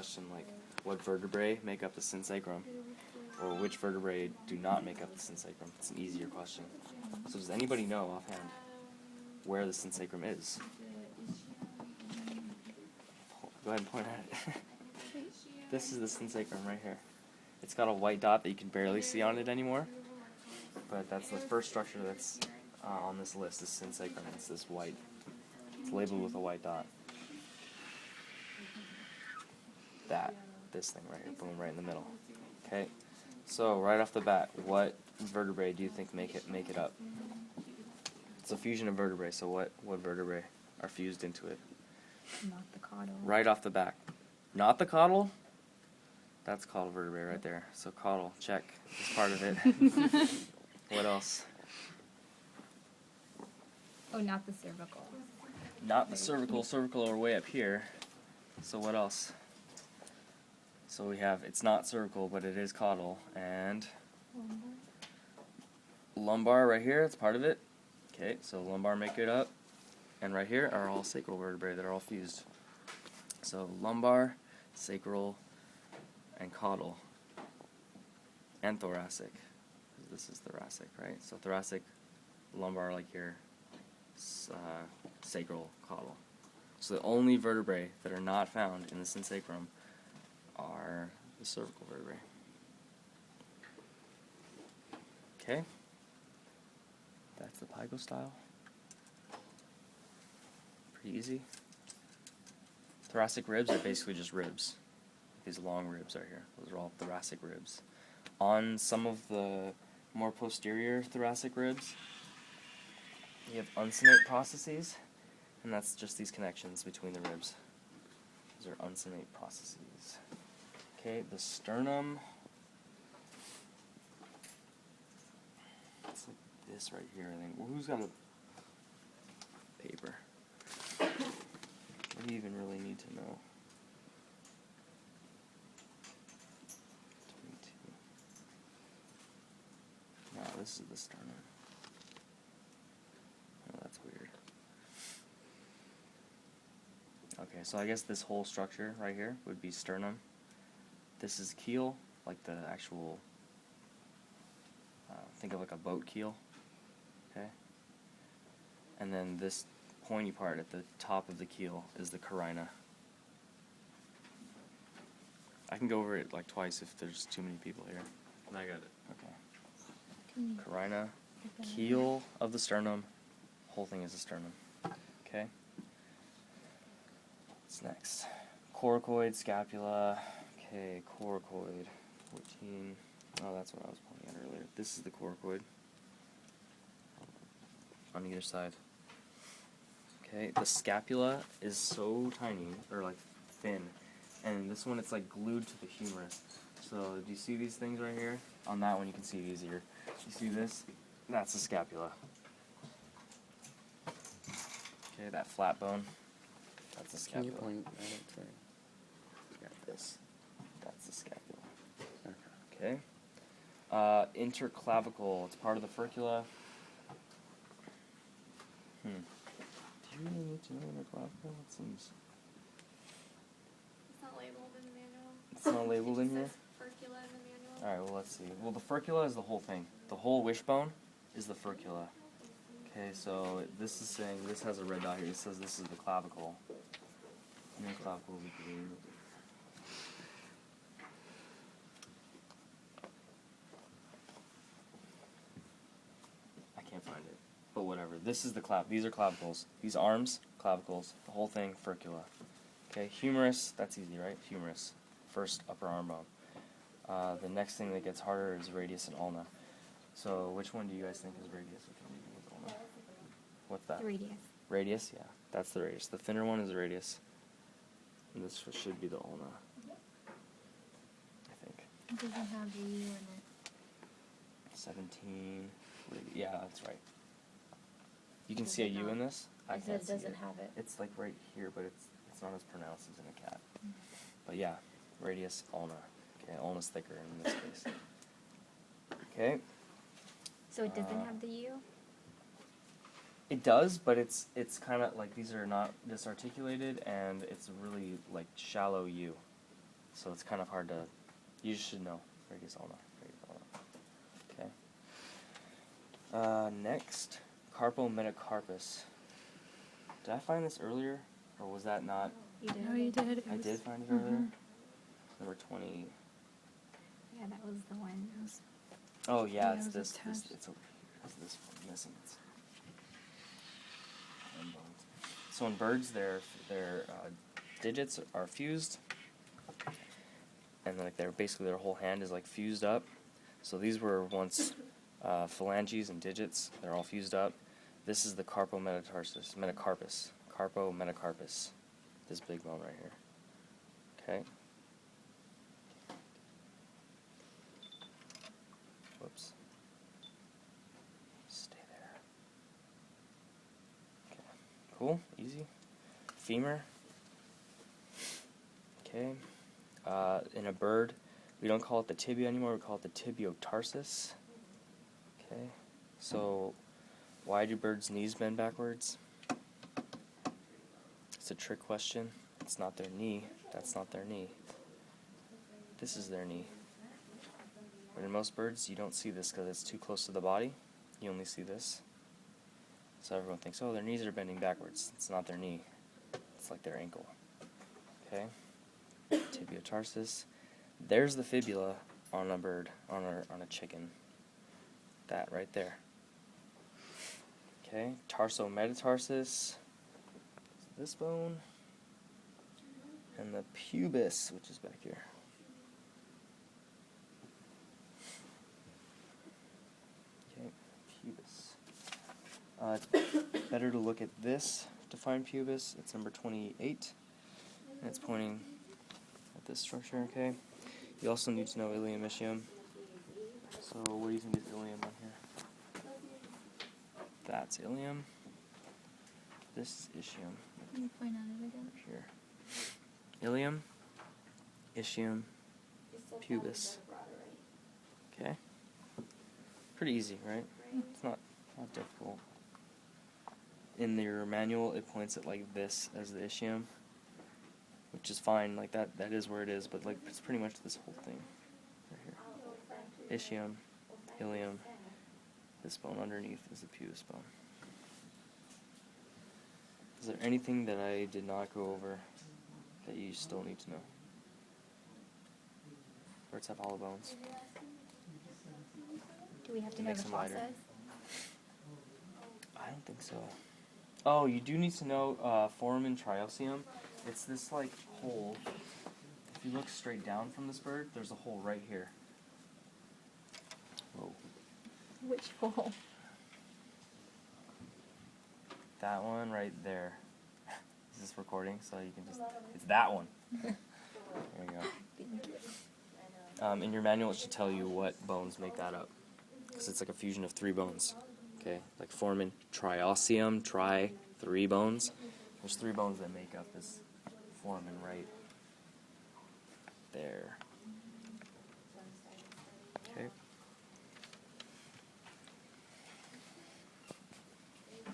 question like, what vertebrae make up the synsacrum? Or which vertebrae do not make up the synsacrum? It's an easier question. So does anybody know offhand where the synsacrum is? Go ahead and point at it. This is the synsacrum right here. It's got a white dot that you can barely see on it anymore, but that's the first structure that's on this list, is synsacrum. It's this white. It's labeled with a white dot. This thing right here, boom, right in the middle. Okay, so right off the bat, what vertebrae do you think make it up? It's a fusion of vertebrae, so what vertebrae are fused into it? Not the caudal. Right off the back. Not the caudal? That's caudal vertebrae right there. So caudal, check. It's part of it. What else? Oh, not the cervical. Not the cervical. Cervical are way up here. So what else? So we have, it's not cervical, but it is caudal. And lumbar right here, it's part of it. Okay, so lumbar make it up. And right here are all sacral vertebrae that are all fused. So lumbar, sacral, and caudal. And thoracic. This is thoracic, right? So thoracic, lumbar like here, sacral, caudal. So the only vertebrae that are not found in the synsacrum are the cervical vertebrae. Okay? That's the pygostyle. Pretty easy. Thoracic ribs are basically just ribs. These long ribs right here. Those are all thoracic ribs. On some of the more posterior thoracic ribs, you have uncinate processes, and that's just these connections between the ribs. Those are uncinate processes. Okay, the sternum. It's like this right here, I think. Well, who's got a paper? What do you even really need to know? 22. No, this is the sternum. Oh, that's weird. Okay, so I guess this whole structure right here would be sternum. This is keel, like the actual, think of like a boat keel, okay? And then this pointy part at the top of the keel is the carina. I can go over it like twice if there's too many people here. I got it. Okay. Carina, keel of the sternum, whole thing is the sternum, okay? What's next? Coracoid, scapula. Okay, coracoid, 14. Oh, that's what I was pointing at earlier. This is the coracoid on either side. Okay, the scapula is so tiny, or like thin, and this one it's like glued to the humerus. So do you see these things right here? On that one you can see it easier. You see this? That's the scapula. Okay, that flat bone. That's the scapula. Can you point at it? Sorry. This. That's the scapula. Okay. Interclavicle. It's part of the furcula. Do you really need to know interclavicle? It seems. It's not labeled in the manual. It's not labeled in It here? says furcula in the manual. Alright, well, let's see. Well, the furcula is the whole thing. The whole wishbone is the furcula. Okay, so this is saying, this has a red dot here. It says this is the clavicle. Interclavicle is green. I can't find it. But whatever. This is the these are clavicles. These arms, clavicles. The whole thing, furcula. Okay, humerus, that's easy, right? Humerus. First upper arm bone. The next thing that gets harder is radius and ulna. So which one do you guys think is radius? Which one do you think is ulna? What's that? The radius. Radius, yeah. That's the radius. The thinner one is the radius. And this should be the ulna. I think. It doesn't have the U in it. 17. Yeah, that's right. You can see a U in this? I It can't see doesn't it. have it. It's like right here, but it's not as pronounced as in a cat. But yeah, radius, ulna. Okay, ulna's thicker in this case. Okay. So it doesn't have the U? It does, but it's kind of like these are not disarticulated, and it's really like shallow U. So it's kind of hard to. You should know. Radius ulna. Okay. Next, carpometacarpus. Did I find this earlier, or was that not? You did. No, you did. It I was- did find it earlier. Mhm. Number 20. Yeah, that was the one. Oh yeah, Yeah, it's it was this. attached. It's this one missing. So in birds, their digits are fused, and like basically their whole hand is like fused up. So these were once phalanges and digits. They're all fused up. This is the carpometacarpus. Carpometacarpus. This big bone right here. Okay. Whoops. Stay there. Okay. Cool. Easy. Femur. Okay. In a bird, we don't call it the tibia anymore. We call it the tibiotarsus. Okay. So, why do birds' knees bend backwards? It's a trick question. It's not their knee. That's not their knee. This is their knee. But in most birds, you don't see this because it's too close to the body. You only see this. So everyone thinks, oh, their knees are bending backwards. It's not their knee. It's like their ankle. Okay? Tibiotarsus. There's the fibula on a bird, on a chicken. That right there. Okay? Tarsometatarsus. This bone. And the pubis, which is back here. Okay, pubis. It's better to look at this to find pubis. It's number 28, and it's pointing at this structure, okay? You also need to know ilium ischium. So what do you think is ilium on here? That's ilium. This is ischium. Can you point at it again? Here. Ilium, ischium, pubis. Okay. Pretty easy, right? It's not difficult. In your manual, it points it like this as the ischium, which is fine. Like that is where it is. But like it's pretty much this whole thing right here. Ischium, ilium. This bone underneath is the pubis bone. Is there anything that I did not go over that you still need to know? Birds have hollow bones. Do we have to know Makes the them lighter. process? I don't think so. Oh, you do need to know foramen trioceum. It's this like hole. If you look straight down from this bird, there's a hole right here. Whoa. Which hole? That one right there. Is this recording? So you can just... It's that one. There you go. Thank you. In your manual, it should tell you what bones make that up. Because it's like a fusion of 3 bones. Okay? Like foramen trioceum, 3 bones. There's 3 bones that make up this foramen right there.